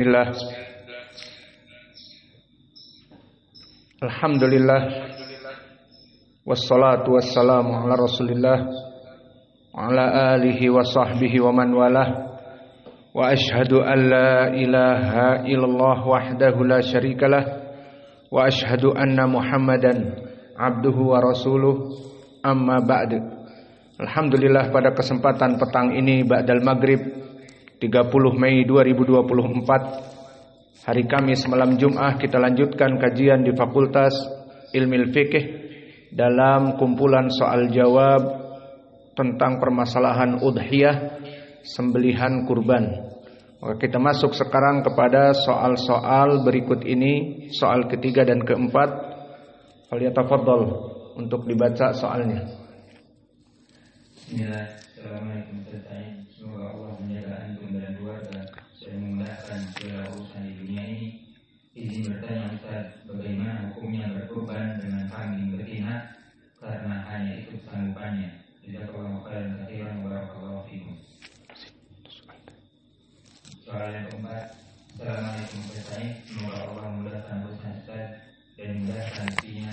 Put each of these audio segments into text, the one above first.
Bismillah. Alhamdulillah. Wassalatu wassalamu ala Rasulillah wa ala alihi wa sahbihi wa man walah. Wa ashhadu an la ilaha illallah wahdahu la syarikalah wa ashhadu anna Muhammadan abduhu wa rasuluh. Amma ba'du. Alhamdulillah, pada kesempatan petang ini ba'dal maghrib 30 Mei 2024, hari Kamis malam Jum'ah, kita lanjutkan kajian di Fakultas Ilmu Fiqih dalam kumpulan soal jawab tentang permasalahan udhiyah, sembelihan kurban. Maka kita masuk sekarang kepada soal-soal berikut ini, soal ketiga dan keempat. Falyatafaddal untuk dibaca soalnya. Bismillah. Assalamualaikum warahmatullahi wabarakatuh. Semoga Allah menjaga antum dan keluarga dan memudahkan segala urusan di dunia ini. Izin bertanya Ustaz, bagaimana hukumnya berkurban dengan kambing betina karena hanya itu sanggupannya? Jazakallahu khairan katsiran wa barakallahu fikum. Soal yang keempat. Assalamualaikum warahmatullahi wabarakatuh. Semoga Allah memudahkan urusan Ustaz dan memudahkan rezekinya.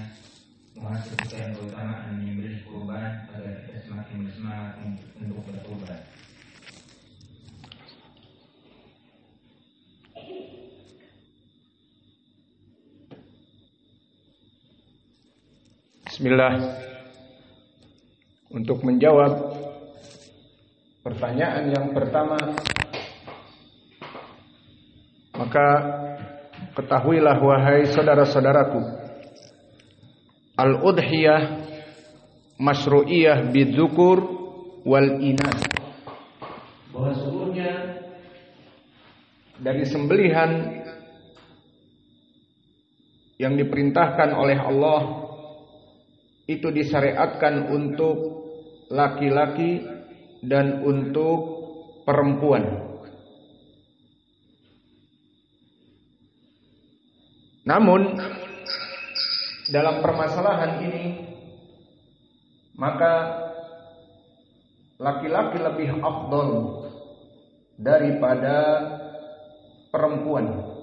Mohon sebutkan keutamaan menyembelih kurban agar kita semakin bersemangat untuk berkurban. Bismillah. Untuk menjawab pertanyaan yang pertama, maka ketahuilah wahai saudara-saudaraku, al-udhiyah masyru'iyah bidzukur wal inas, bahwa sesungguhnya dari sembelihan yang diperintahkan oleh Allah itu disyariatkan untuk laki-laki dan untuk perempuan. Namun dalam permasalahan ini, maka laki-laki lebih afdal daripada perempuan.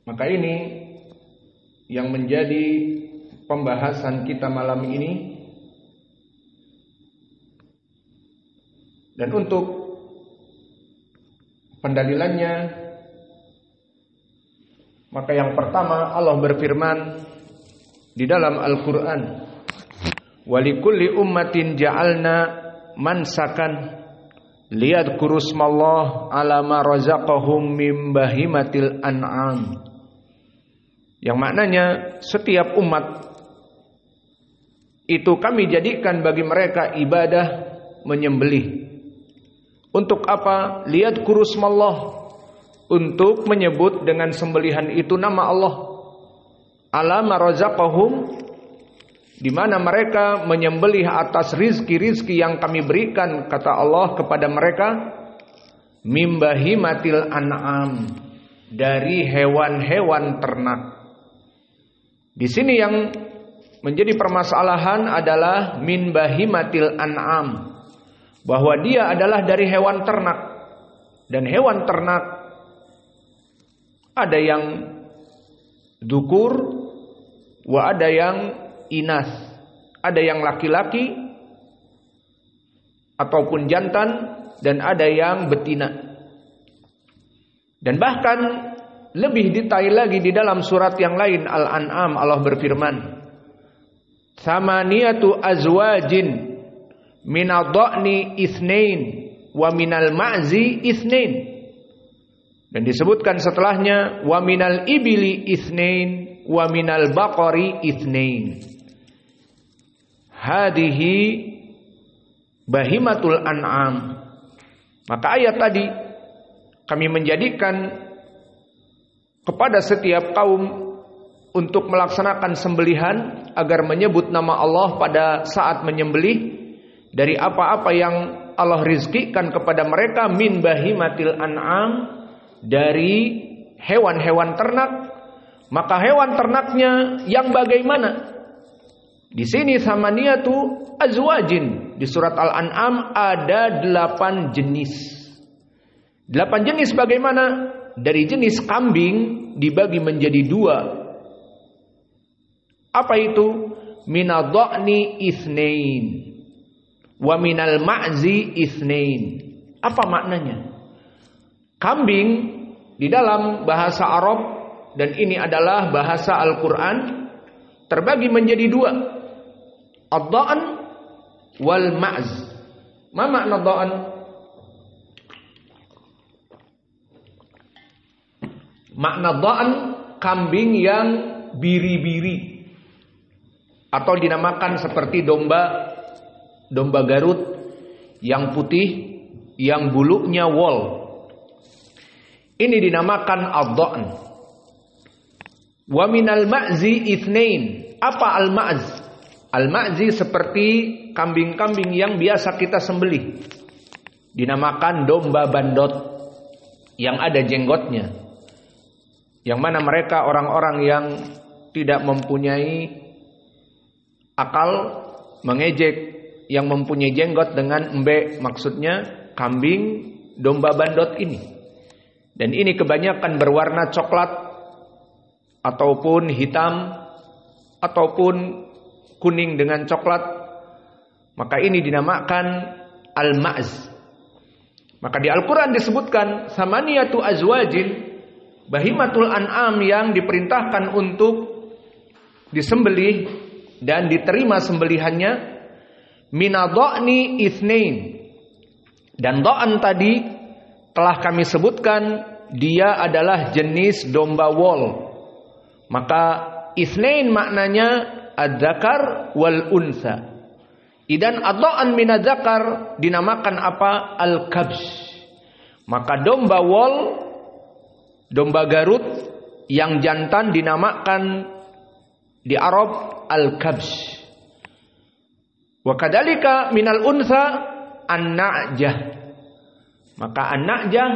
Maka ini yang menjadi pembahasan kita malam ini. Dan untuk pendalilannya, maka yang pertama, Allah berfirman di dalam Al-Quran, walikulli ummatin ja'alna mansakan liyadhkuru smallah ala ma razaqahum mim bahimatil an'am. Yang maknanya setiap umat itu kami jadikan bagi mereka ibadah menyembelih. Untuk apa? Liyadhkuru smallah, untuk menyebut dengan sembelihan itu nama Allah. Ala ma razaqahum, di mana mereka menyembelih atas rizki-rizki yang kami berikan, kata Allah kepada mereka, mim bahimatil an'am, dari hewan-hewan ternak. Di sini yang menjadi permasalahan adalah min bahimatil an'am, bahwa dia adalah dari hewan ternak. Dan hewan ternak ada yang dukur, wa ada yang inas, ada yang laki-laki ataupun jantan, dan ada yang betina. Dan bahkan lebih detail lagi di dalam surat yang lain, Al-An'am, Allah berfirman, samaniyatu azwajin minal dha'ni itsnain wa minal ma'zi itsnain. Dan disebutkan setelahnya, wa minal ibili itsnain wa minal baqari itsnain. Hadihi bahimatul an'am. Maka ayat tadi, kami menjadikan kepada setiap kaum untuk melaksanakan sembelihan agar menyebut nama Allah pada saat menyembelih dari apa-apa yang Allah rizkikan kepada mereka min bahimatil an'am, dari hewan-hewan ternak. Maka hewan ternaknya yang bagaimana? Di sini samaniyatu azwajin, di surat Al-An'am ada 8 jenis. 8 jenis bagaimana? Dari jenis kambing dibagi menjadi 2. Apa itu? Minal dha'ni itsnain wa minal ma'zi itsnain. Apa maknanya? Kambing di dalam bahasa Arab, dan ini adalah bahasa Al-Quran, terbagi menjadi 2. Ad-dha'n wal ma'z. Ma makna dha'n? Makna dha'n kambing yang biri-biri, atau dinamakan seperti domba Garut yang putih, yang bulunya wol. Ini dinamakan ad-dha'n. Wa minal ma'zi itsnain. Apa al-ma'z? Al-ma'zi seperti kambing-kambing yang biasa kita sembelih. Dinamakan domba bandot yang ada jenggotnya. Yang mana mereka orang-orang yang tidak mempunyai akal mengejek yang mempunyai jenggot dengan embe, maksudnya kambing domba bandot ini. Dan ini kebanyakan berwarna coklat ataupun hitam ataupun kuning dengan coklat. Maka ini dinamakan al-ma'z. Maka di Al-Quran disebutkan samaniyatu azwajin, bahimatul an'am yang diperintahkan untuk disembelih dan diterima sembelihannya, minadha'ni itsnain. Dan dha'an tadi telah kami sebutkan dia adalah jenis domba wol. Maka itsnain maknanya adzakar wal unsa. Idan ad-dha'an minadzakar dinamakan apa? Al-kabsh. Maka domba wol, domba Garut yang jantan dinamakan di Arab al-kabsh. Wa kadzalika minal unsa an-na'jah. Maka an-na'jah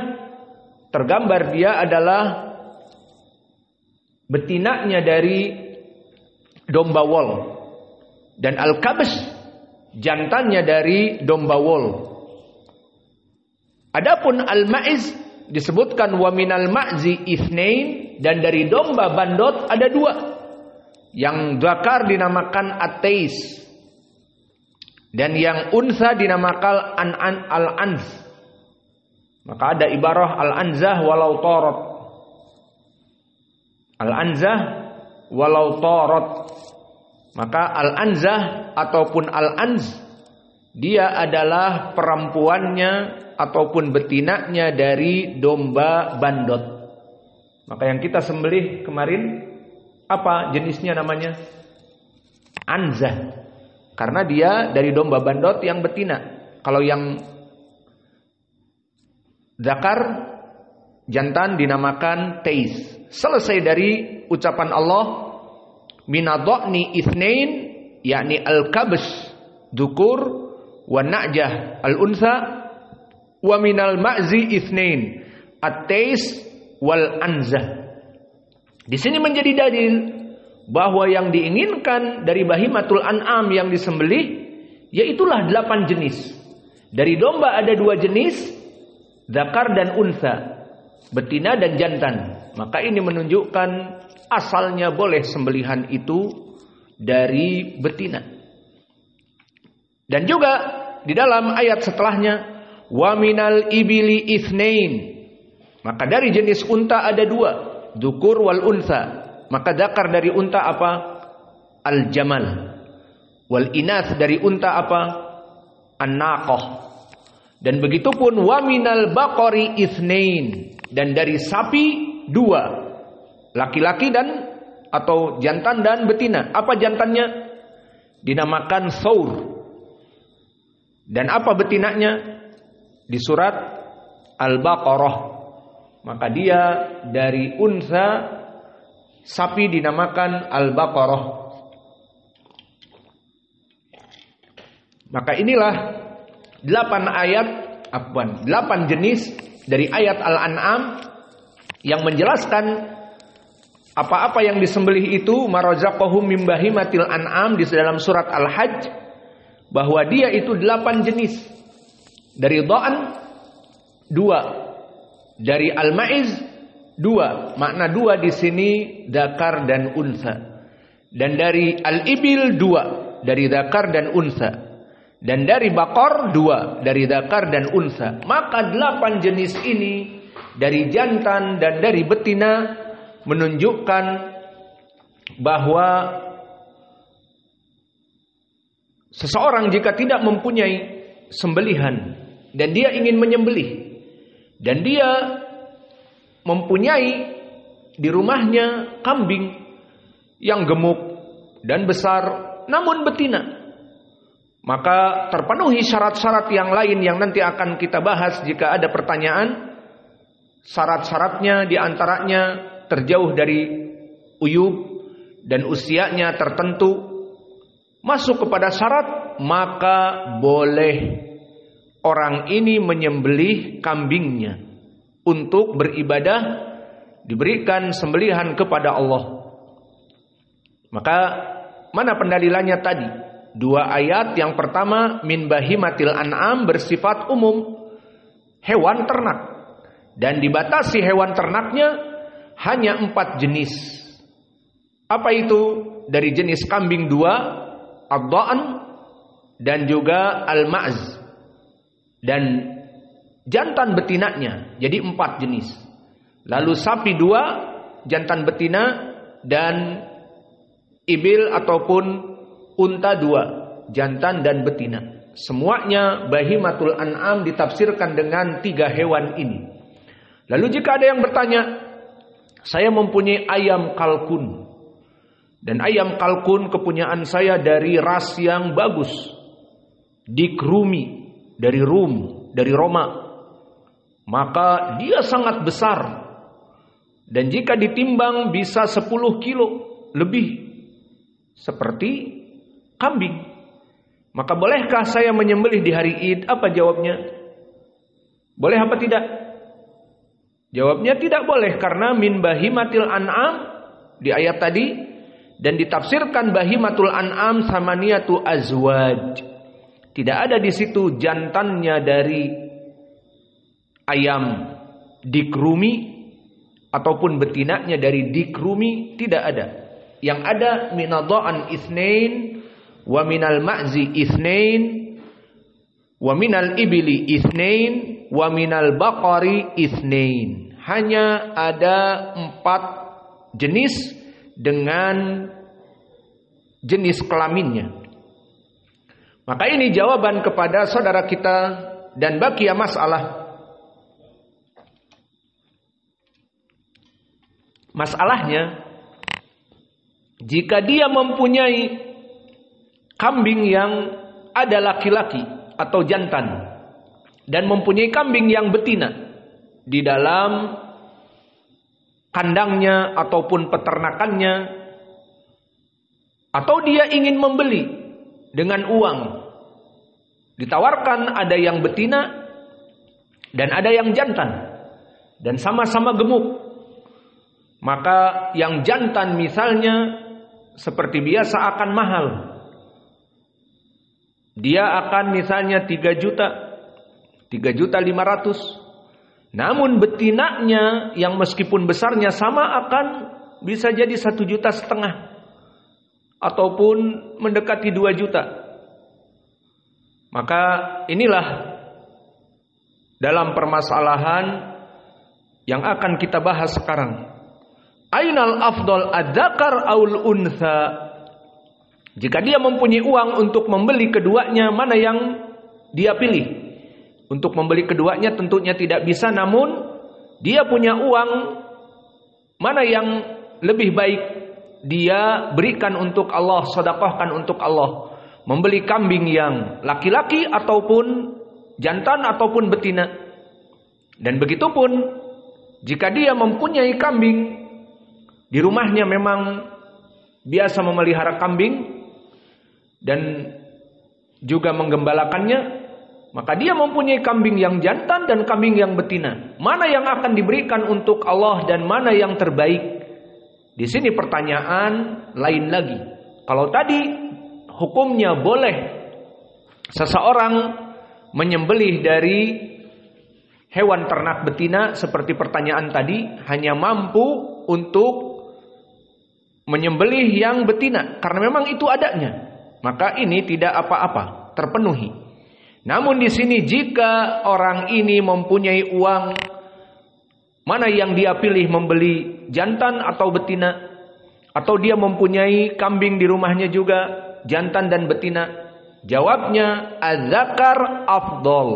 tergambar dia adalah betinanya dari domba wol, dan al-kabsh jantannya dari domba wol. Adapun al-ma'iz disebutkan wa minal ma'zi itsnain, dan dari domba bandot ada 2. Yang dzakar dinamakan at-tais, dan yang unsa dinamakan al-anz. Maka ada ibarah al-anzah walau tarat. Al-anzah walau tarat. Maka al-anzah ataupun al-anz dia adalah perempuannya ataupun betinanya dari domba bandot. Maka yang kita sembelih kemarin, apa jenisnya namanya? Anzah. Karena dia dari domba bandot yang betina. Kalau yang zakar jantan dinamakan tais. Selesai dari ucapan Allah minadha'ni itsnain, yakni al-kabsh dukur wa na'jah al-unsa, wa minal ma'zi itsnain at-tais wal anzah. Di sini menjadi dalil bahwa yang diinginkan dari bahimatul an'am yang disembelih yaitulah 8 jenis. Dari domba ada 2 jenis, zakar dan unsa, betina dan jantan. Maka ini menunjukkan asalnya boleh sembelihan itu dari betina. Dan juga di dalam ayat setelahnya wa minal ibili itsnain. Maka dari jenis unta ada 2. Dukur wal unsa. Maka zakar dari unta apa? Al-jamal. Wal inath dari unta apa? An-naqah. Dan begitupun wa minal baqari itsnain. Dan dari sapi 2. Laki-laki dan atau jantan dan betina. Apa jantannya? Dinamakan thawr. Dan apa betinanya? Di surat Al-Baqarah. Maka dia dari unsa sapi dinamakan Al-Baqarah. Maka inilah 8 jenis dari ayat Al-An'am yang menjelaskan apa-apa yang disembelih itu marazaqahum mim bahimatil an'am di dalam surat Al-Hajj. bahwa dia itu 8 jenis. Dari dha'an 2, dari al-ma'iz 2. Makna 2 di sini dzakar dan unsa. Dan dari al-ibil 2, dari dzakar dan unsa. Dan dari baqar 2, dari dzakar dan unsa. Maka 8 jenis ini dari jantan dan dari betina menunjukkan bahwa seseorang jika tidak mempunyai sembelihan dan dia ingin menyembelih dan dia mempunyai di rumahnya kambing yang gemuk dan besar namun betina, maka terpenuhi syarat-syarat yang lain yang nanti akan kita bahas jika ada pertanyaan. Syarat-syaratnya diantaranya terjauh dari uyub dan usianya tertentu, masuk kepada syarat, maka boleh orang ini menyembelih kambingnya untuk beribadah, diberikan sembelihan kepada Allah. Maka mana pendalilannya tadi? 2 ayat. Yang pertama, min bahimatil an'am, bersifat umum, hewan ternak. Dan dibatasi hewan ternaknya hanya 4 jenis. Apa itu? Dari jenis kambing 2, ad-dha'an, dan juga al-ma'z, dan jantan betinanya. Jadi 4 jenis. Lalu sapi 2, jantan betina, dan ibil ataupun unta 2, jantan dan betina. Semuanya bahimatul an'am ditafsirkan dengan 3 hewan ini. Lalu jika ada yang bertanya, saya mempunyai ayam kalkun, dan ayam kalkun kepunyaan saya dari ras yang bagus, dikrumi, dari dari Roma, maka dia sangat besar, dan jika ditimbang bisa 10 kilo lebih, seperti kambing. Maka bolehkah saya menyembelih di hari Id? Apa jawabnya? Boleh apa tidak? Jawabnya tidak boleh, karena min bahimatil an'am di ayat tadi, dan ditafsirkan bahimatul an'am samaniyatu azwaj. Tidak ada di situ jantannya dari ayam dikrumi ataupun betinanya dari dikrumi, tidak ada. Yang ada minadha'an itsnain wa minal ma'zi itsnain wa minal ibili itsnain wa minal baqari itsnain. Hanya ada 4 jenis dengan jenis kelaminnya. Maka ini jawaban kepada saudara kita, dan baqiya masalah. Masalahnya, jika dia mempunyai kambing yang ada laki-laki atau jantan, dan mempunyai kambing yang betina di dalam kandangnya ataupun peternakannya, atau dia ingin membeli dengan uang, ditawarkan ada yang betina dan ada yang jantan, dan sama-sama gemuk, maka yang jantan misalnya seperti biasa akan mahal. Dia akan misalnya 3 juta, 3.500.000. Namun betinanya yang meskipun besarnya sama akan bisa jadi 1,5 juta ataupun mendekati 2 juta. Maka inilah dalam permasalahan yang akan kita bahas sekarang. Ainal afdal adzakar aul untha? Jika dia mempunyai uang untuk membeli keduanya, mana yang dia pilih? Untuk membeli keduanya tentunya tidak bisa, namun dia punya uang, mana yang lebih baik dia berikan untuk Allah, sedekahkan untuk Allah? Membeli kambing yang laki-laki ataupun jantan ataupun betina. Dan begitupun jika dia mempunyai kambing di rumahnya, memang biasa memelihara kambing dan juga menggembalakannya, maka dia mempunyai kambing yang jantan dan kambing yang betina. Mana yang akan diberikan untuk Allah dan mana yang terbaik? Di sini pertanyaan lain lagi. Kalau tadi hukumnya boleh seseorang menyembelih dari hewan ternak betina seperti pertanyaan tadi hanya mampu untuk menyembelih yang betina karena memang itu adanya, maka ini tidak apa-apa, terpenuhi. Namun di sini jika orang ini mempunyai uang, mana yang dia pilih, membeli jantan atau betina? Atau dia mempunyai kambing di rumahnya juga, jantan dan betina? Jawabnya az-zakar afdol.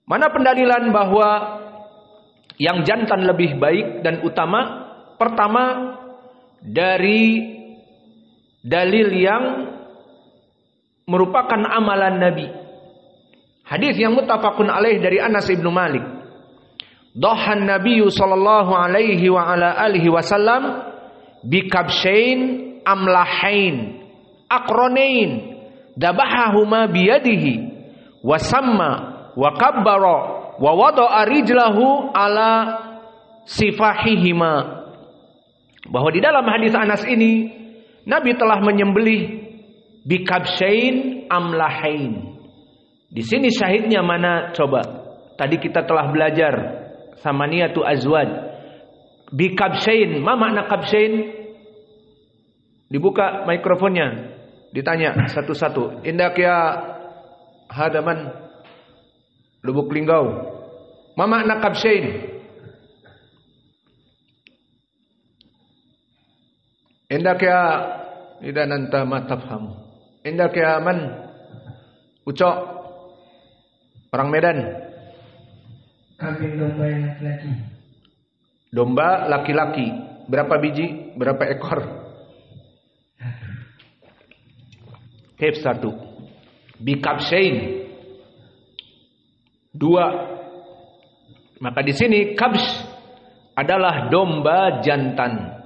Mana pendalilan bahwa yang jantan lebih baik dan utama? Pertama, dari dalil yang merupakan amalan Nabi. Hadis yang muttafaqun alaih dari Anas ibn Malik. Dhahan Nabiyyu sallallahu alaihi wa ala alihi wasallam bikabshain amlahain aqranain dabahahuma biyadihi wa samma wa kabbara wa wada'a rijlahu ala sifahihima. Bahwa di dalam hadis Anas ini Nabi telah menyembelih bikabshain amlahain. Di sini syahidnya mana coba? Tadi kita telah belajar samaniyatu azwaj. Bikabshain, ma makna kabshain? Dibuka mikrofonnya, ditanya satu-satu. Indak ya hadaman Lubuk Linggau. Ma makna kabshain? Indak ya idan anta ma tafham. Indak ya man? Ucok orang Medan. Kambing domba yang laki-laki. Domba laki-laki. Berapa biji? Berapa ekor? Kif satu. Bikabshain. Dua. Maka di sini kabs adalah domba jantan.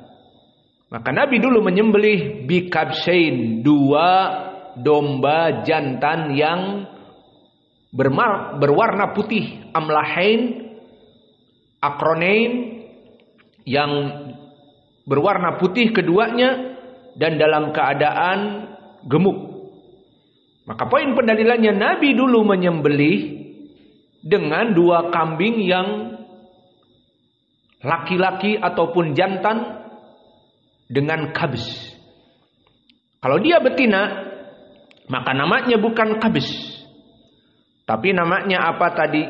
Maka Nabi dulu menyembelih bikabshain, dua domba jantan yang berwarna putih, amlahain, akronain, yang berwarna putih keduanya dan dalam keadaan gemuk. Maka poin pendalilannya Nabi dulu menyembelih dengan dua kambing yang laki-laki ataupun jantan dengan kabs. Kalau dia betina, maka namanya bukan kabs, tapi namanya apa tadi?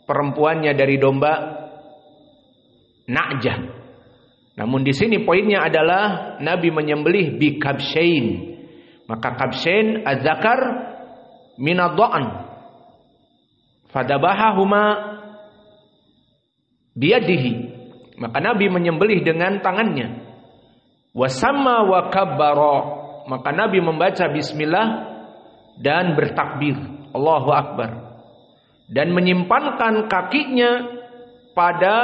Perempuannya dari domba, na'jah. Namun di sini poinnya adalah Nabi menyembelih bi kabshain. Maka kabshain az-zakar min ad-dha'n. Fadabahahuma biyadihi. Maka Nabi menyembelih dengan tangannya. Wasamma wa kabbara, maka Nabi membaca bismillah dan bertakbir Allahu Akbar, dan menyimpankan kakinya pada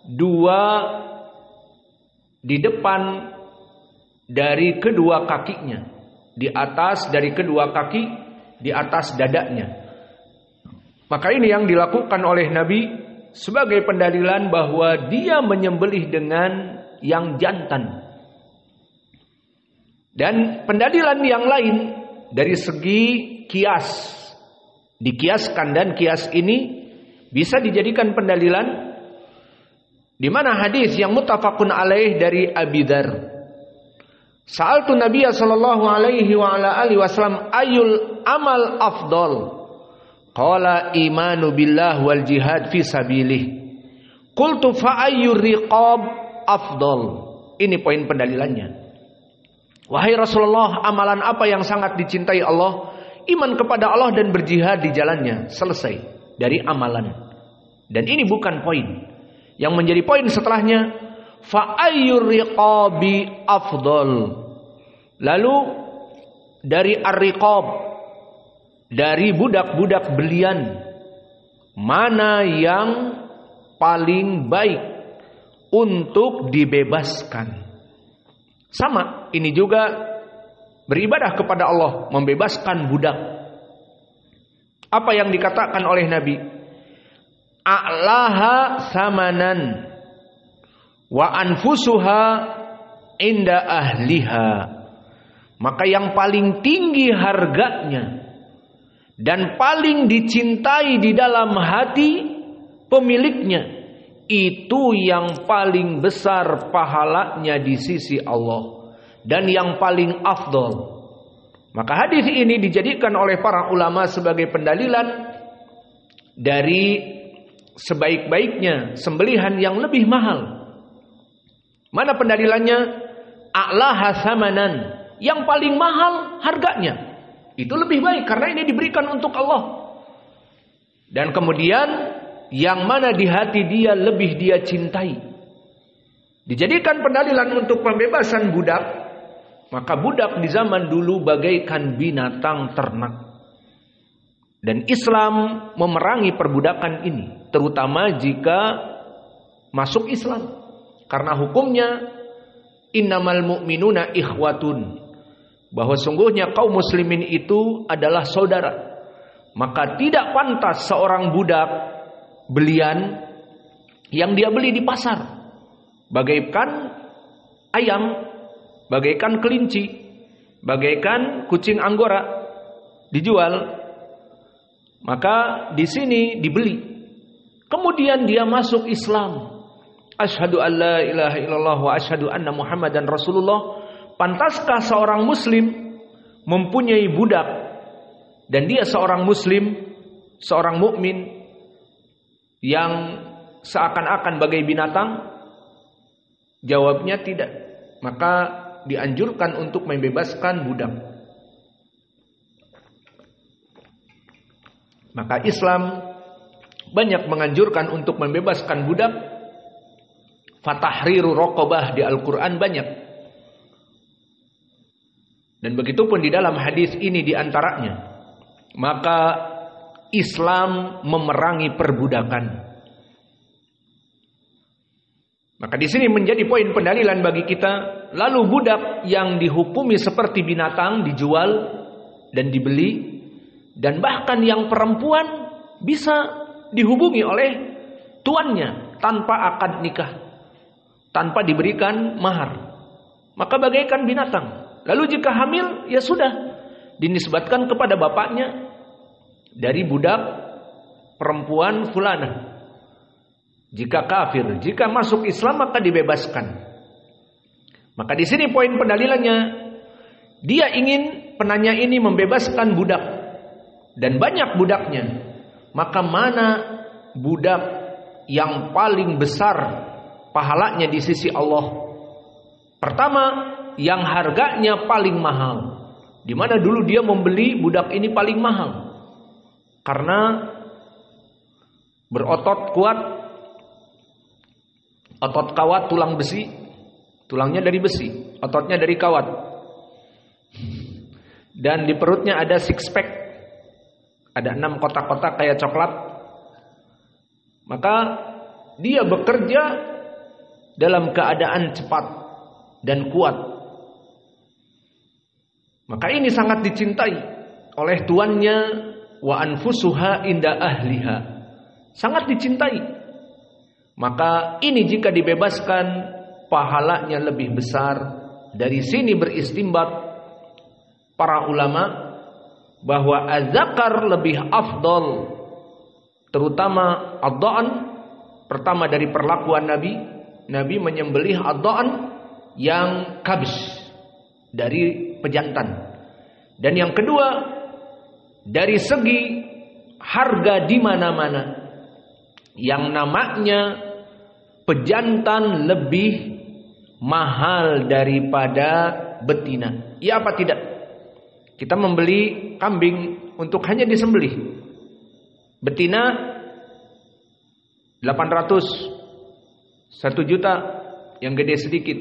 dua di depan dari kedua kakinya, di atas dari kedua kaki, di atas dadanya. Maka ini yang dilakukan oleh Nabi sebagai pendalilan bahwa dia menyembelih dengan yang jantan. Dan pendalilan yang lain dari segi kias, dikiaskan, dan kias ini bisa dijadikan pendalilan di mana hadis yang muttafaqun alaih dari Abi Dzar. Sa'altu Nabiyya sallallahu alaihi wa ala alihi wasallam ayul amal afdal? Qala imanu billah wal jihad fi sabilih. Qultu fa ayyur riqab afdal? Ini poin pendalilannya. Wahai Rasulullah, amalan apa yang sangat dicintai Allah? Iman kepada Allah dan berjihad di jalannya. Selesai dari amalan. Dan ini bukan poin. Yang menjadi poin setelahnya, fa ayyur riqabi afdal? Lalu dari ar-riqab, dari budak-budak belian, mana yang paling baik untuk dibebaskan? Sama, ini juga beribadah kepada Allah, membebaskan budak. Apa yang dikatakan oleh Nabi? A'laha samanan wa anfusuha inda ahliha. maka yang paling tinggi harganya dan paling dicintai di dalam hati pemiliknya, itu yang paling besar pahalanya di sisi Allah dan yang paling afdol. Maka hadis ini dijadikan oleh para ulama sebagai pendalilan dari sebaik-baiknya sembelihan yang lebih mahal. Mana pendalilannya? A'laha thamanan, yang paling mahal harganya. Itu lebih baik karena ini diberikan untuk Allah. Dan kemudian yang mana di hati dia lebih dia cintai. Dijadikan pendalilan untuk pembebasan budak. Maka budak di zaman dulu bagaikan binatang ternak. Dan Islam memerangi perbudakan ini, terutama jika masuk Islam. Karena hukumnya innamal mu'minuna ikhwatun, bahwa sungguhnya kaum muslimin itu adalah saudara. Maka tidak pantas seorang budak belian yang dia beli di pasar, bagaikan ayam, bagaikan kelinci, bagaikan kucing anggora dijual. Maka di sini dibeli. Kemudian dia masuk Islam. Asyhadu an la ilaha illallah wa asyhadu anna Muhammadan Rasulullah. Pantaskah seorang muslim mempunyai budak dan dia seorang muslim, seorang mukmin yang seakan-akan bagai binatang? Jawabnya tidak. Maka dianjurkan untuk membebaskan budak. Maka Islam banyak menganjurkan untuk membebaskan budak. Fatahriru raqabah di Al-Quran banyak. Dan begitupun di dalam hadis ini diantaranya. Maka Islam memerangi perbudakan. Maka di sini menjadi poin pendalilan bagi kita. Lalu budak yang dihukumi seperti binatang dijual dan dibeli, dan bahkan yang perempuan bisa dihubungi oleh tuannya tanpa akad nikah, tanpa diberikan mahar, maka bagaikan binatang. Lalu jika hamil, ya sudah dinisbatkan kepada bapaknya dari budak perempuan fulanah. Jika kafir, jika masuk Islam maka dibebaskan. Maka di sini poin pendalilannya, dia ingin, penanya ini membebaskan budak dan banyak budaknya. Maka mana budak yang paling besar pahalanya di sisi Allah? Pertama, yang harganya paling mahal. Di mana dulu dia membeli budak ini paling mahal karena berotot kuat, otot kawat tulang besi, tulangnya dari besi, ototnya dari kawat, dan di perutnya ada six pack, ada 6 kotak-kotak kayak coklat. Maka dia bekerja dalam keadaan cepat dan kuat. Maka ini sangat dicintai oleh tuannya. Wa anfusuha inda ahliha, sangat dicintai. Maka ini jika dibebaskan pahalanya lebih besar. Dari sini beristimbat para ulama bahwa az-zakar lebih afdal, terutama ad-da'an. Pertama dari perlakuan Nabi menyembelih ad-da'an yang kabis, dari pejantan. Dan yang kedua, dari segi harga di mana-mana, yang namanya pejantan lebih mahal daripada betina. Ya apa tidak? Kita membeli kambing untuk hanya disembelih. Betina 800, 1 juta, yang gede sedikit.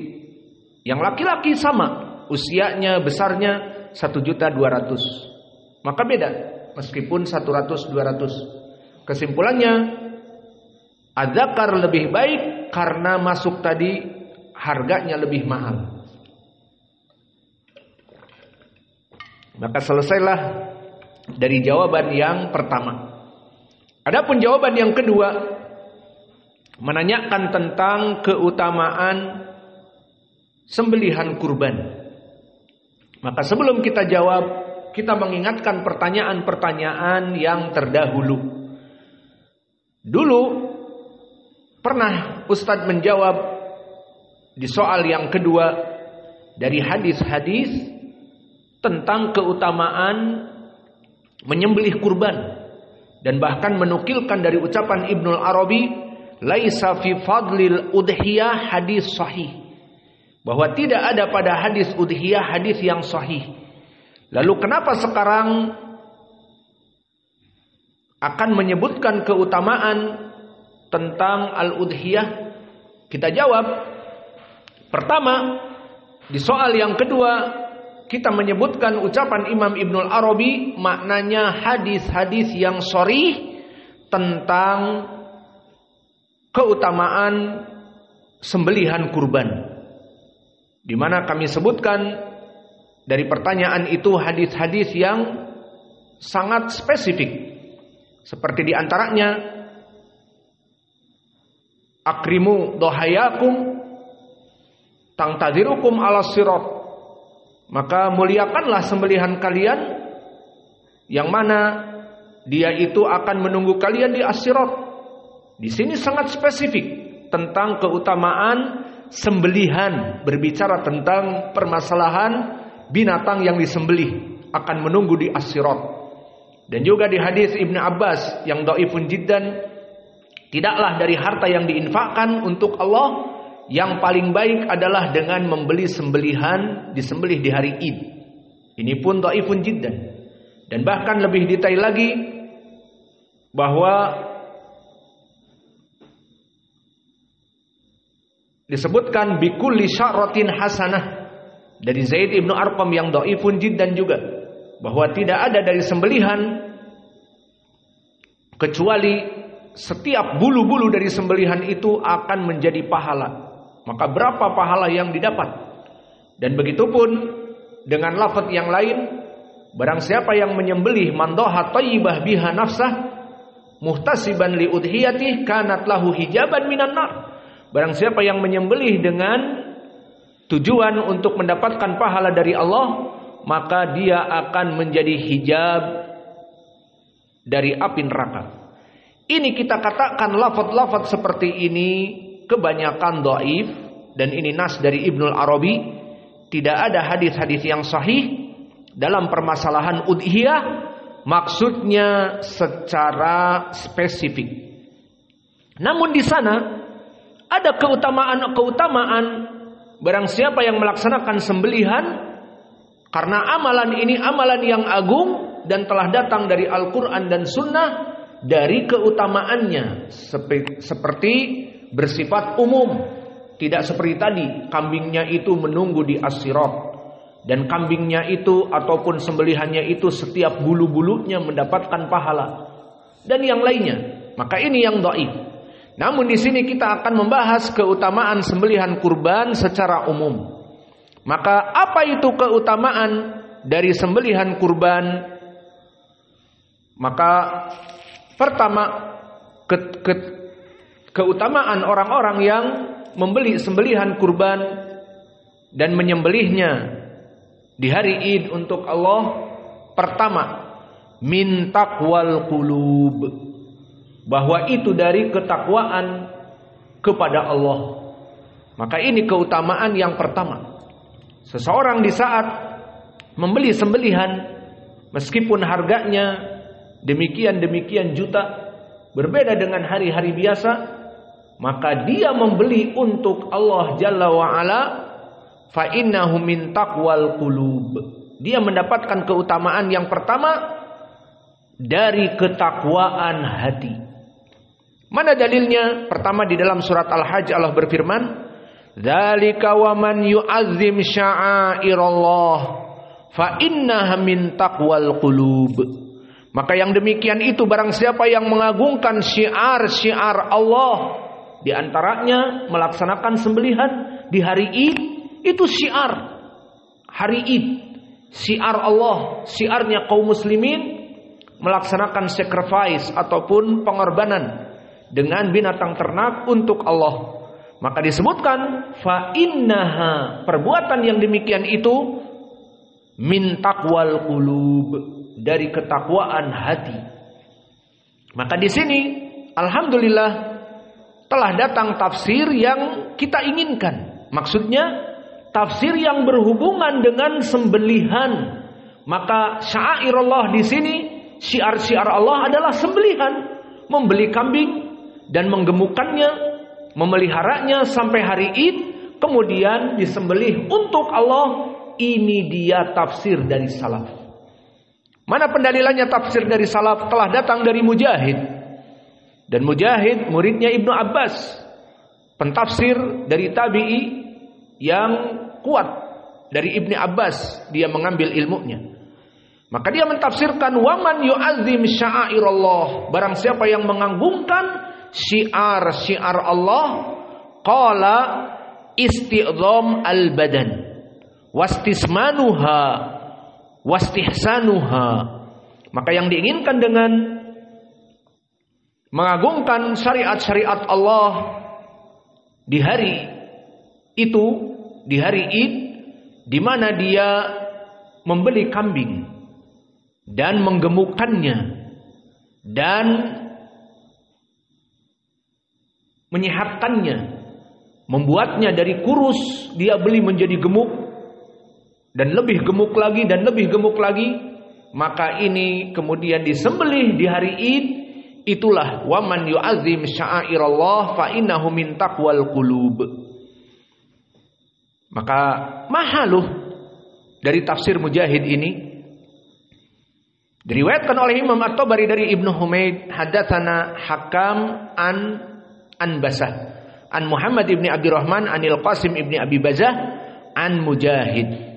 Yang laki-laki sama, usianya besarnya 1.200.000. Maka beda, meskipun 100-200. Kesimpulannya, az-zakar lebih baik karena masuk tadi harganya lebih mahal. Maka selesailah dari jawaban yang pertama. Adapun jawaban yang kedua menanyakan tentang keutamaan sembelihan kurban. Maka sebelum kita jawab, kita mengingatkan pertanyaan-pertanyaan yang terdahulu. Dulu pernah Ustadz menjawab di soal yang kedua dari hadis-hadis tentang keutamaan menyembelih kurban, dan bahkan menukilkan dari ucapan Ibnul Arabi, laisa fi fadlil udhiyah hadis sahih, bahwa tidak ada pada hadis udhiyah hadis yang sahih. Lalu kenapa sekarang akan menyebutkan keutamaan tentang al-udhiyah? Kita jawab, pertama, di soal yang kedua kita menyebutkan ucapan Imam Ibnul Arabi, maknanya hadis-hadis yang sharih tentang keutamaan sembelihan kurban, di mana kami sebutkan dari pertanyaan itu hadis-hadis yang sangat spesifik, seperti diantaranya akrimu dohayakum tangtazirukum ala sirat, maka muliakanlah sembelihan kalian yang mana dia itu akan menunggu kalian di as-sirat. Di sini sangat spesifik tentang keutamaan sembelihan, berbicara tentang permasalahan binatang yang disembelih akan menunggu di as-sirat. Dan juga di hadis Ibnu Abbas yang dhaifun jiddan, tidaklah dari harta yang diinfakkan untuk Allah yang paling baik adalah dengan membeli sembelihan disembelih di hari Id. Ini pun dhaifun jiddan. Dan bahkan lebih detail lagi bahwa disebutkan bikulli sya'ratin hasanah dari Zaid ibnu Arqam yang dhaifun jiddan juga, bahwa tidak ada dari sembelihan kecuali setiap bulu-bulu dari sembelihan itu akan menjadi pahala. Maka berapa pahala yang didapat? Dan begitupun dengan lafaz yang lain, barang siapa yang menyembelih mandoha thayyibah biha nafsah muhtasiban li udhiyati kanat lahu hijaban minan nar. Barang siapa yang menyembelih dengan tujuan untuk mendapatkan pahala dari Allah, maka dia akan menjadi hijab dari api neraka. Ini kita katakan lafaz-lafaz seperti ini kebanyakan dhaif, dan ini nas dari Ibnul Arabi. Tidak ada hadis-hadis yang sahih dalam permasalahan udhiyah, maksudnya secara spesifik. Namun di sana ada keutamaan-keutamaan barang siapa yang melaksanakan sembelihan, karena amalan ini amalan yang agung dan telah datang dari Al-Quran dan Sunnah dari keutamaannya, seperti bersifat umum, tidak seperti tadi kambingnya itu menunggu di as-sirat, dan kambingnya itu ataupun sembelihannya itu setiap bulu-bulunya mendapatkan pahala, dan yang lainnya. Maka ini yang dhaif. Namun di sini kita akan membahas keutamaan sembelihan kurban secara umum. Maka apa itu keutamaan dari sembelihan kurban? Maka pertama, keutamaan orang-orang yang membeli sembelihan kurban dan menyembelihnya di hari Id untuk Allah. Pertama, min taqwal qulub, bahwa itu dari ketakwaan kepada Allah. Maka ini keutamaan yang pertama. Seseorang di saat membeli sembelihan, meskipun harganya demikian juta, berbeda dengan hari-hari biasa, maka dia membeli untuk Allah Jalla wa'ala, fa innahu min taqwal qulub. Dia mendapatkan keutamaan yang pertama dari ketakwaan hati. Mana dalilnya? Pertama, di dalam surat Al-Hajj Allah berfirman, dzalika wa man yu'azzim sya'airallah fa innaha min taqwal qulub. Maka yang demikian itu barang siapa yang mengagungkan syiar-syiar Allah, di antaranya melaksanakan sembelihan di hari Id, itu syiar hari Id, syiar Allah, syiarnya kaum muslimin melaksanakan sacrifice ataupun pengorbanan dengan binatang ternak untuk Allah. Maka disebutkan fa innaha, perbuatan yang demikian itu min taqwal qulub, dari ketakwaan hati. Maka di sini alhamdulillah telah datang tafsir yang kita inginkan. Maksudnya tafsir yang berhubungan dengan sembelihan. Maka syairullah di sini, syiar-syiar Allah adalah sembelihan, membeli kambing dan menggemukkannya, memeliharanya sampai hari Id, kemudian disembelih untuk Allah. Ini dia tafsir dari salaf. Mana pendalilannya tafsir dari salaf? Telah datang dari Mujahid. Dan Mujahid muridnya Ibnu Abbas, pentafsir dari tabi'i yang kuat dari Ibnu Abbas, dia mengambil ilmunya. Maka dia mentafsirkan waman yu'azzim sya'airallah, barang siapa yang mengagungkan syiar-syiar Allah, qala isti'dham al-badan wastismanuha wastihsanuha. Maka yang diinginkan dengan mengagungkan syariat-syariat Allah di hari itu, di hari Id, di mana dia membeli kambing dan menggemukkannya dan menyehatkannya, membuatnya dari kurus dia beli menjadi gemuk dan lebih gemuk lagi dan lebih gemuk lagi. Maka ini kemudian disembelih di hari Id. Itulah waman yu'azzim sya'airallah fa innahu min taqwal qulub. Maka mahaluh dari tafsir Mujahid ini diriwayatkan oleh Imam At-Tabari dari Ibnu Humaid, hadatsana Hakam an Basah an Muhammad ibni Abdurrahman anil Qasim ibni Abi Bazah an Mujahid.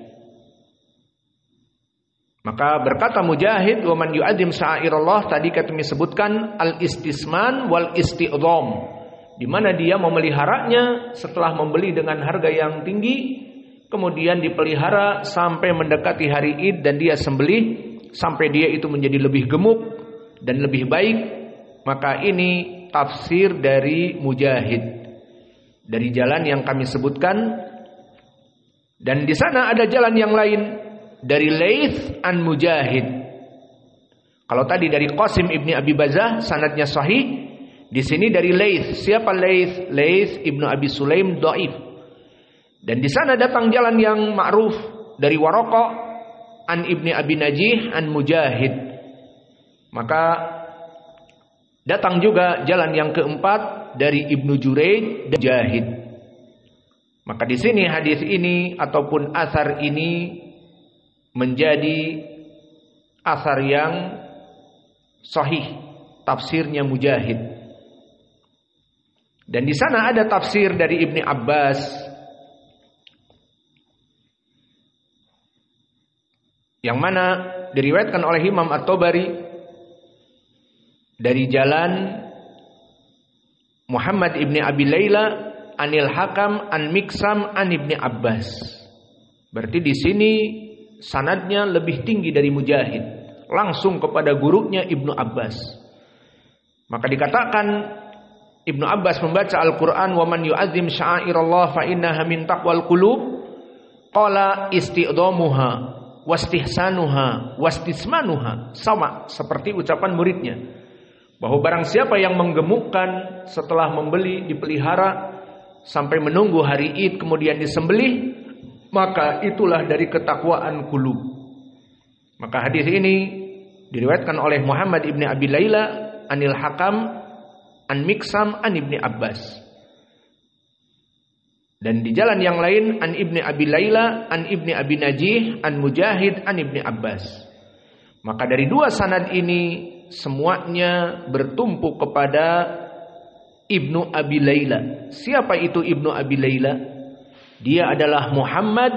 Maka berkata Mujahid, wa man yu'azzim sya'airallah, tadi kami sebutkan al-istisman wal isti'dham, di mana dia memeliharanya setelah membeli dengan harga yang tinggi, kemudian dipelihara sampai mendekati hari Id dan dia sembelih sampai dia itu menjadi lebih gemuk dan lebih baik. Maka ini tafsir dari Mujahid dari jalan yang kami sebutkan. Dan di sana ada jalan yang lain dari Laits an Mujahid. Kalau tadi dari Qasim ibni Abi Bazah sanadnya sahih, di sini dari Laits. Siapa Laits? Laits ibnu Abi Sulaim dhaif. Dan di sana datang jalan yang ma'ruf dari Waraqah an ibni Abi Najih an Mujahid. Maka datang juga jalan yang keempat dari Ibnu Juraid dan Mujahid. Maka di sini hadis ini ataupun asar ini menjadi asar yang sahih, tafsirnya Mujahid. Dan di sana ada tafsir dari Ibnu Abbas yang mana diriwayatkan oleh Imam At-Tabari dari jalan Muhammad ibni Abi Layla anil Hakam an Miksam an Ibni Abbas. Berarti di sini sanadnya lebih tinggi dari Mujahid, langsung kepada gurunya Ibnu Abbas. Maka dikatakan Ibnu Abbas membaca Al-Quran, wa man yu'azzim sya'airallah fa innaha min taqwal qulub, qala isti'dhamuha wastihsanuha wastismanuha. Sama seperti ucapan muridnya, bahwa barang siapa yang menggemukkan setelah membeli, dipelihara sampai menunggu hari Id kemudian disembelih, maka itulah dari ketakwaan qulub. Maka hadis ini diriwayatkan oleh Muhammad ibni Abi Layla anil Hakam an Miksam an Ibni Abbas. Dan di jalan yang lain an Ibni Abi Layla an Ibni Abi Najih an Mujahid an Ibni Abbas. Maka dari dua sanad ini semuanya bertumpu kepada Ibnu Abi Layla. Siapa itu Ibnu Abi Layla? Dia adalah Muhammad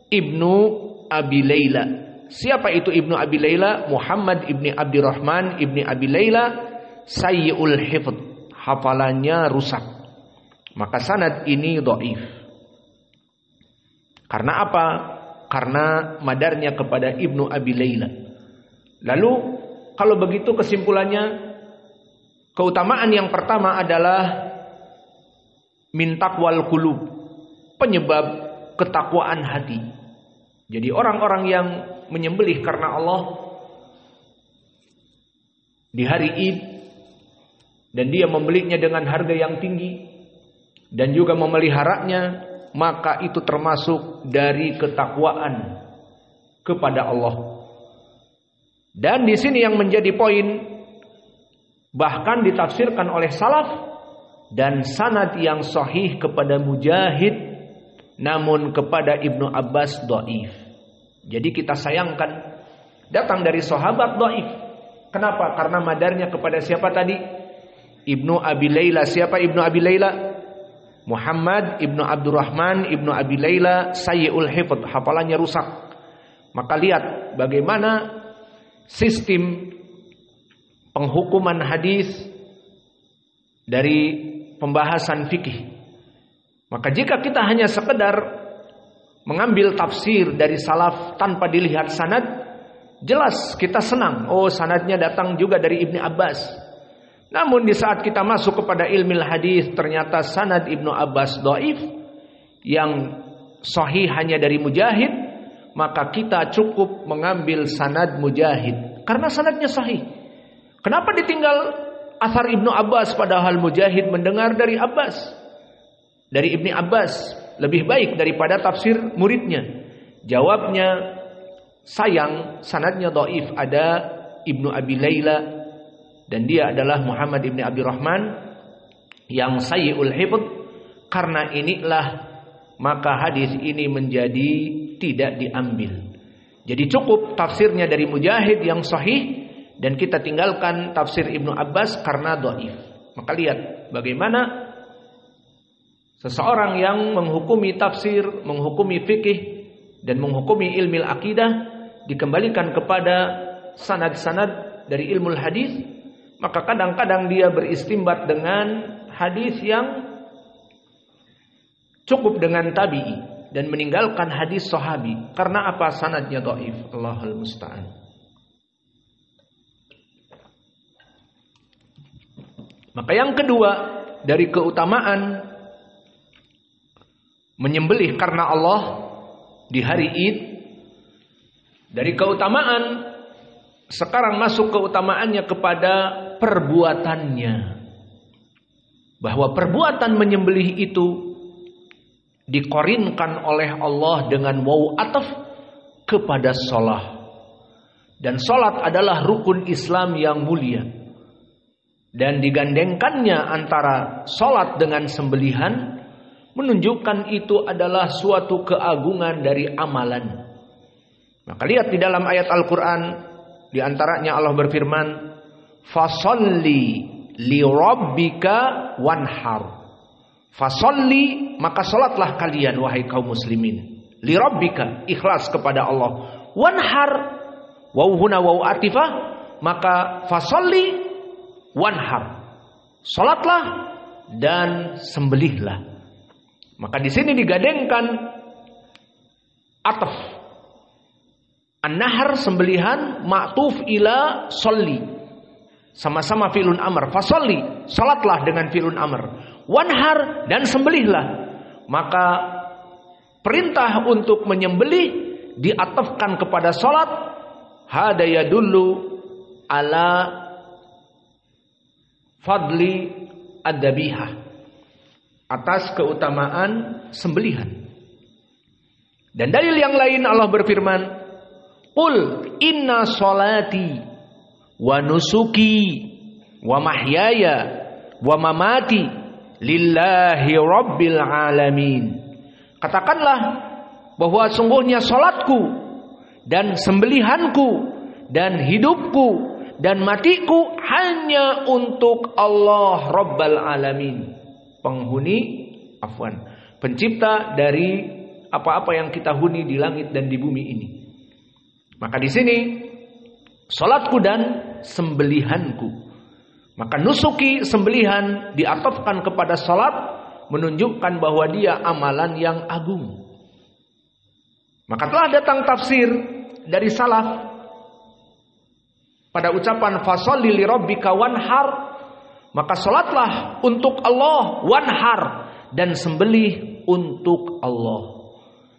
Ibnu Abi Layla. Siapa itu Ibnu Abi Layla? Muhammad Ibni Abdurrahman Ibni Abi Layla sayyi'ul hifdz, hafalannya rusak. Maka sanad ini dhaif. Karena apa? Karena madarnya kepada Ibnu Abi Layla. Lalu kalau begitu kesimpulannya, keutamaan yang pertama adalah min taqwal qulub, penyebab ketakwaan hati. Jadi orang-orang yang menyembelih karena Allah di hari Id dan dia membelinya dengan harga yang tinggi dan juga memeliharanya, maka itu termasuk dari ketakwaan kepada Allah. Dan di sini yang menjadi poin, bahkan ditafsirkan oleh salaf dan sanad yang sahih kepada Mujahid, namun kepada Ibnu Abbas dhaif. Jadi kita sayangkan datang dari sahabat dhaif. Kenapa? Karena madarnya kepada siapa tadi? Ibnu Abi Layla. Siapa Ibnu Abi Layla? Muhammad Ibnu Abdurrahman Ibnu Abi Layla sayyi'ul hifdz, hafalannya rusak. Maka lihat bagaimana sistem penghukuman hadis dari pembahasan fikih. Maka jika kita hanya sekedar mengambil tafsir dari salaf tanpa dilihat sanad, jelas kita senang, oh sanadnya datang juga dari Ibnu Abbas. Namun di saat kita masuk kepada ilmu hadis, ternyata sanad Ibnu Abbas dhaif, yang sahih hanya dari Mujahid, maka kita cukup mengambil sanad Mujahid karena sanadnya sahih. Kenapa ditinggal athar Ibnu Abbas padahal Mujahid mendengar dari Abbas, dari Ibnu Abbas lebih baik daripada tafsir muridnya? Jawabnya, sayang sanadnya dhaif, ada Ibnu Abi Layla dan dia adalah Muhammad Ibnu Abdurrahman yang sayyi'ul hifdz. Karena inilah maka hadis ini menjadi tidak diambil. Jadi cukup tafsirnya dari Mujahid yang sahih dan kita tinggalkan tafsir Ibnu Abbas karena dhaif. Maka lihat bagaimana seseorang yang menghukumi tafsir, menghukumi fikih dan menghukumi ilmu akidah dikembalikan kepada sanad-sanad dari ilmu hadis. Maka kadang-kadang dia beristimbat dengan hadis yang cukup dengan tabi'i dan meninggalkan hadis sahabi. Karena apa? Sanadnya dhaif. Allahul musta'an. Maka yang kedua dari keutamaan menyembelih karena Allah di hari Id, dari keutamaan sekarang masuk keutamaannya kepada perbuatannya. Bahwa perbuatan menyembelih itu dikorinkan oleh Allah dengan waw ataf kepada sholat. Dan sholat adalah rukun Islam yang mulia. Dan digandengkannya antara sholat dengan sembelihan menunjukkan itu adalah suatu keagungan dari amalan. Maka lihat di dalam ayat Al-Quran, di antaranya Allah berfirman, "Fasolli li rabbika wanhar." Fasolli, maka salatlah kalian wahai kaum muslimin. Li rabbika, ikhlas kepada Allah. Wanhar, waw huna waw atifah, maka fasolli wanhar. Salatlah dan sembelihlah. Maka di sini digadengkan ataf. An-nahar sembelihan, ma'tuf ila solli. Sama-sama fi'lun amr. Fasolli, salatlah dengan fi'lun amr. Wanhar, dan sembelihlah. Maka perintah untuk menyembelih diatafkan kepada salat. Hada yadullu ala fadli ad-dabihah, atas keutamaan sembelihan. Dan dalil yang lain Allah berfirman, "Qul inna sholati wa nusuki wa mahyaya wa mamati lillahi rabbil alamin." Katakanlah bahwa sungguhnya salatku dan sembelihanku dan hidupku dan matiku hanya untuk Allah Rabbal Alamin, pencipta dari apa-apa yang kita huni di langit dan di bumi ini. Maka di sini salatku dan sembelihanku. Maka nusuki, sembelihan, diatofkan kepada salat, menunjukkan bahwa dia amalan yang agung. Maka telah datang tafsir dari salaf pada ucapan fasholli li rabbika wanhar, maka salatlah untuk Allah, wanhar, dan sembelih untuk Allah.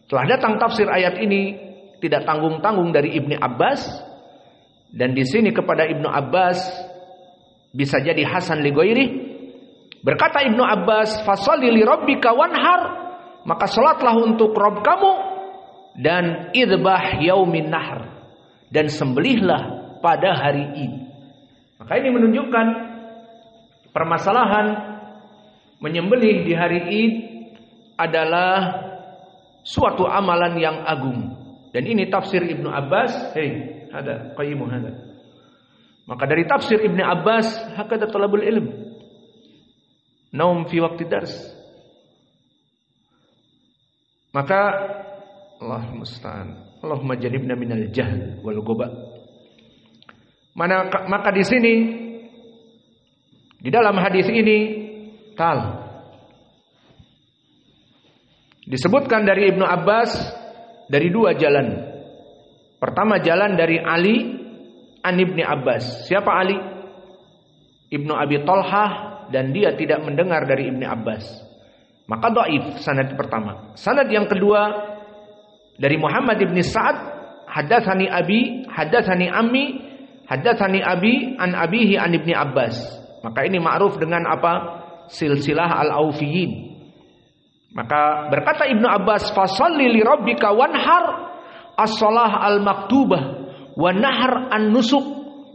Telah datang tafsir ayat ini tidak tanggung-tanggung dari Ibnu Abbas, dan di sini kepada Ibnu Abbas bisa jadi hasan li ghairi. Berkata Ibnu Abbas, fasholli li rabbika wanhar, maka salatlah untuk Rabb kamu dan idbah yaumin nahr, dan sembelihlah pada hari Id. Maka ini menunjukkan permasalahan menyembelih di hari Id adalah suatu amalan yang agung. Dan ini tafsir Ibnu Abbas. Ada qayyimu hada. Maka dari tafsir Ibnu Abbas, hakada talabul ilm. Naum fi waqti dars. Maka Allah musta'an. Allahumma jannibna minal jahl wal ghuba. Maka di sini, di dalam hadis ini disebutkan dari Ibnu Abbas dari dua jalan. Pertama jalan dari Ali an Ibni Abbas. Siapa Ali? Ibnu Abi Thalhah, dan dia tidak mendengar dari Ibni Abbas. Maka dhaif sanad pertama. Sanad yang kedua dari Muhammad ibn Sa'ad, hadatsani abi, hadatsani ammi, hadatsani abi an abihi an Ibni Abbas. Maka ini ma'ruf dengan apa? Silsilah al-Aufiyin. Maka berkata Ibnu Abbas, fasholli li rabbika wanhar, as-shalah al-maktubah wa nahr an-nusuk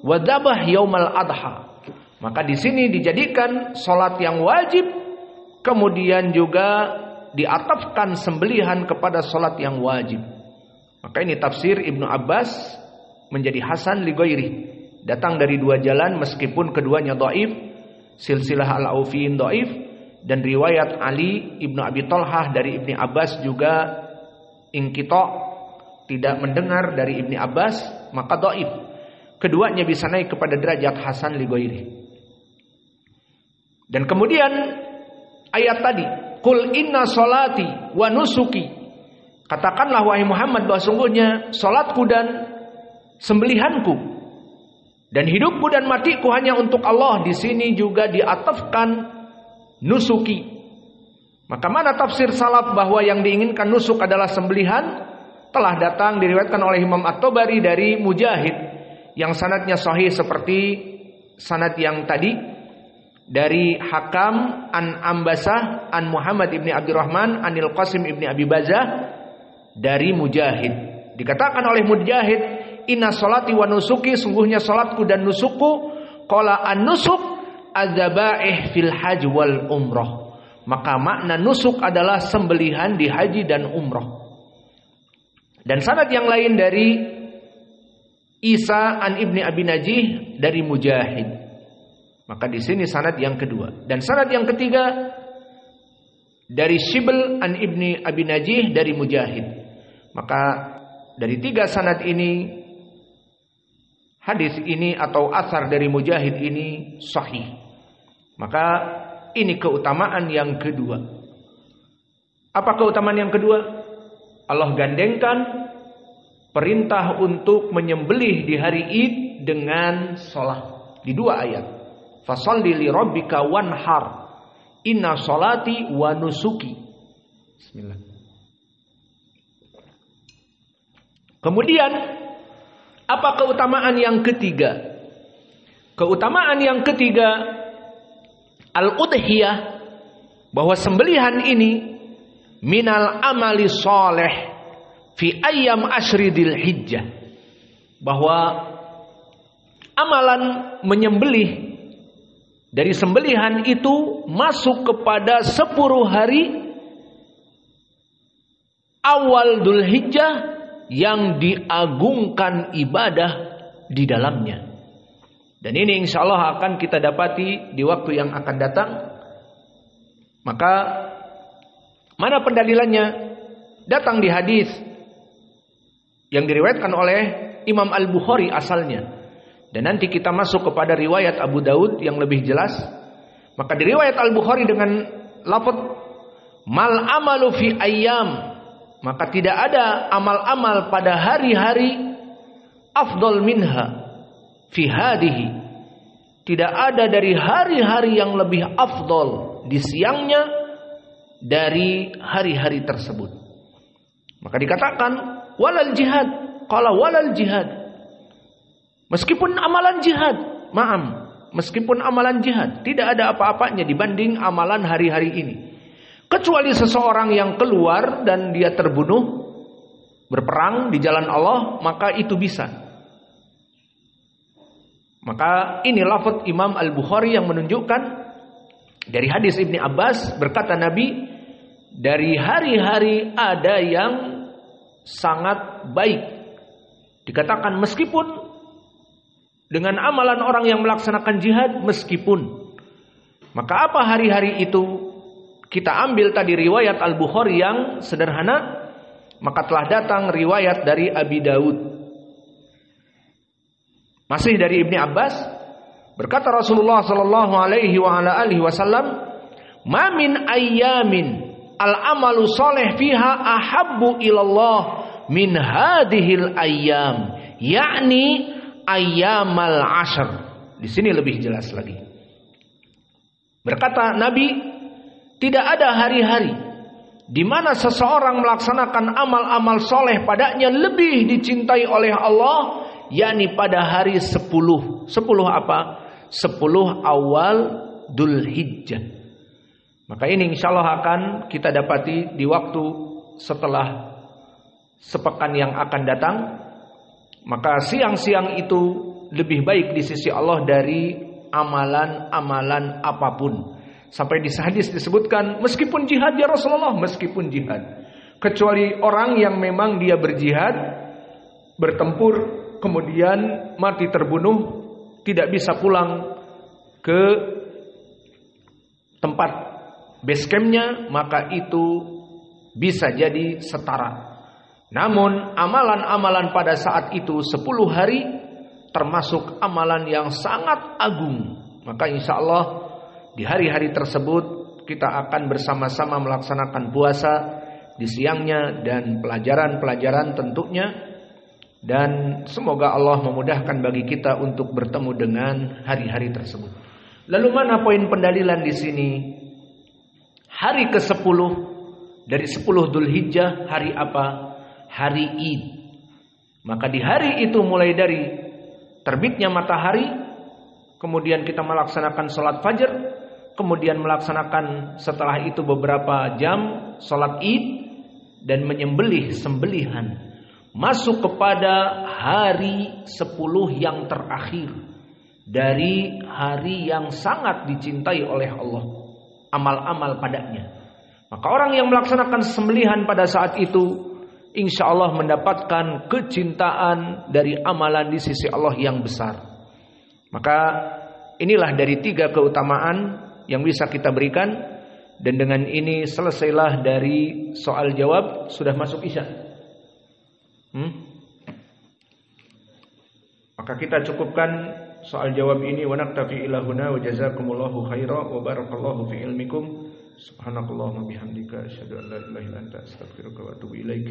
wa dzabah yaumal adha. Maka di sini dijadikan salat yang wajib, kemudian juga diatafkan sembelihan kepada salat yang wajib. Maka ini tafsir Ibnu Abbas menjadi hasan li ghairi. Datang dari dua jalan meskipun keduanya dhaif. Silsilah al-Aufiyin dhaif, dan riwayat Ali Ibnu Abi Thalhah dari Ibni Abbas juga inqita', tidak mendengar dari Ibni Abbas, maka dhaif. Keduanya bisa naik kepada derajat hasan li ghairi. Dan kemudian ayat tadi, qul inna sholati wa nusuki, katakanlah wahai Muhammad bahwa sungguhnya salatku dan sembelihanku dan hidupku dan matiku hanya untuk Allah. Di sini juga diatafkan nusuki. Maka mana tafsir salaf bahwa yang diinginkan nusuk adalah sembelihan? Telah datang diriwayatkan oleh Imam At-Tabari dari Mujahid yang sanadnya sahih seperti sanad yang tadi, dari Hakam an Ambasah an Muhammad ibni Abdurrahman anil Qasim ibni Abi Bazah dari Mujahid. Dikatakan oleh Mujahid, inna sholati wa nusuki, sungguhnya salatku dan nusukku, qala an-nusuk adzabaih fil hajj wal umrah. Maka makna nusuk adalah sembelihan di haji dan umrah. Dan sanad yang lain dari Isa an Ibni Abi Najih dari Mujahid. Maka di sini sanad yang kedua. Dan sanad yang ketiga dari Shibl an Ibni Abi Najih dari Mujahid. Maka dari tiga sanad ini, hadis ini atau athar dari Mujahid ini sahih. Maka ini keutamaan yang kedua. Apa keutamaan yang kedua? Allah gandengkan perintah untuk menyembelih di hari Id dengan sholat di dua ayat. Fasholli li rabbika wanhar, inna sholati wa nusuki. Bismillah. Kemudian apa keutamaan yang ketiga? Keutamaan yang ketiga, al-udhiyah, bahwa sembelihan ini minal amali soleh fi ayyam ashri dzil hijjah, bahwa amalan menyembelih dari sembelihan itu masuk kepada 10 hari awal Dzulhijjah yang diagungkan ibadah di dalamnya. Dan ini insyaallah akan kita dapati di waktu yang akan datang. Maka mana pendalilannya? Datang di hadis yang diriwayatkan oleh Imam Al-Bukhari asalnya. Dan nanti kita masuk kepada riwayat Abu Daud yang lebih jelas. Maka di riwayat Al-Bukhari dengan lafaz mal amalu fi ayyam, maka tidak ada amal-amal pada hari-hari afdal minha fi hadihi. Tidak ada dari hari-hari yang lebih afdal di siangnya dari hari-hari tersebut. Maka dikatakan walal jihad. Qala walal jihad. Meskipun amalan jihad, meskipun amalan jihad tidak ada apa-apanya dibanding amalan hari-hari ini. Kecuali seseorang yang keluar dan dia terbunuh berperang di jalan Allah, maka itu bisa. Maka ini lafaz Imam Al-Bukhari yang menunjukkan dari hadis Ibni Abbas, berkata Nabi, dari hari-hari ada yang sangat baik. Dikatakan meskipun dengan amalan orang yang melaksanakan jihad, meskipun. Maka apa hari-hari itu? Kita ambil tadi riwayat Al-Bukhari yang sederhana, maka telah datang riwayat dari Abi Daud. Masih dari Ibni Abbas, berkata Rasulullah sallallahu alaihi wasallam, "Ma min ayyamin al-amalu shalih fiha ahabbu ilallah min hadhil ayyam." Yakni ayyamal ashr. Di sini lebih jelas lagi. Berkata Nabi, tidak ada hari-hari di mana seseorang melaksanakan amal-amal soleh padanya lebih dicintai oleh Allah, yakni pada hari 10. 10 apa? 10 awal Dzulhijjah. Maka ini insyaallah akan kita dapati di waktu setelah sepekan yang akan datang. Maka siang-siang itu lebih baik di sisi Allah dari amalan-amalan apapun. Sampai di hadis disebutkan, meskipun jihad ya Rasulullah, meskipun jihad. Kecuali orang yang memang dia berjihad, bertempur, kemudian mati terbunuh, tidak bisa pulang ke tempat base campnya, maka itu bisa jadi setara. Namun amalan-amalan pada saat itu 10 hari termasuk amalan yang sangat agung. Maka insya Allah di hari-hari tersebut kita akan bersama-sama melaksanakan puasa di siangnya dan pelajaran-pelajaran tentunya. Dan semoga Allah memudahkan bagi kita untuk bertemu dengan hari-hari tersebut. Lalu mana poin pendalilan di sini? Hari ke-10 dari 10 Dzulhijjah hari apa? Hari Id. Maka di hari itu mulai dari terbitnya matahari, kemudian kita melaksanakan sholat fajar, kemudian melaksanakan setelah itu beberapa jam sholat Id dan menyembelih sembelihan. Masuk kepada hari 10 yang terakhir dari hari yang sangat dicintai oleh Allah, amal-amal padanya. Maka orang yang melaksanakan sembelihan pada saat itu, insya Allah mendapatkan kecintaan dari amalan di sisi Allah yang besar. Maka inilah dari 3 keutamaan yang bisa kita berikan. Dan dengan ini selesailah dari soal jawab. Sudah masuk isya. Maka kita cukupkan soal jawab ini. Wa naktafi ila huna wa jazakumullahu khaira wa barakallahu fi ilmikum. Subhanakallahumma bihamdika asyhadu an la ilaha illa anta astaghfiruka wa atubu ilaik.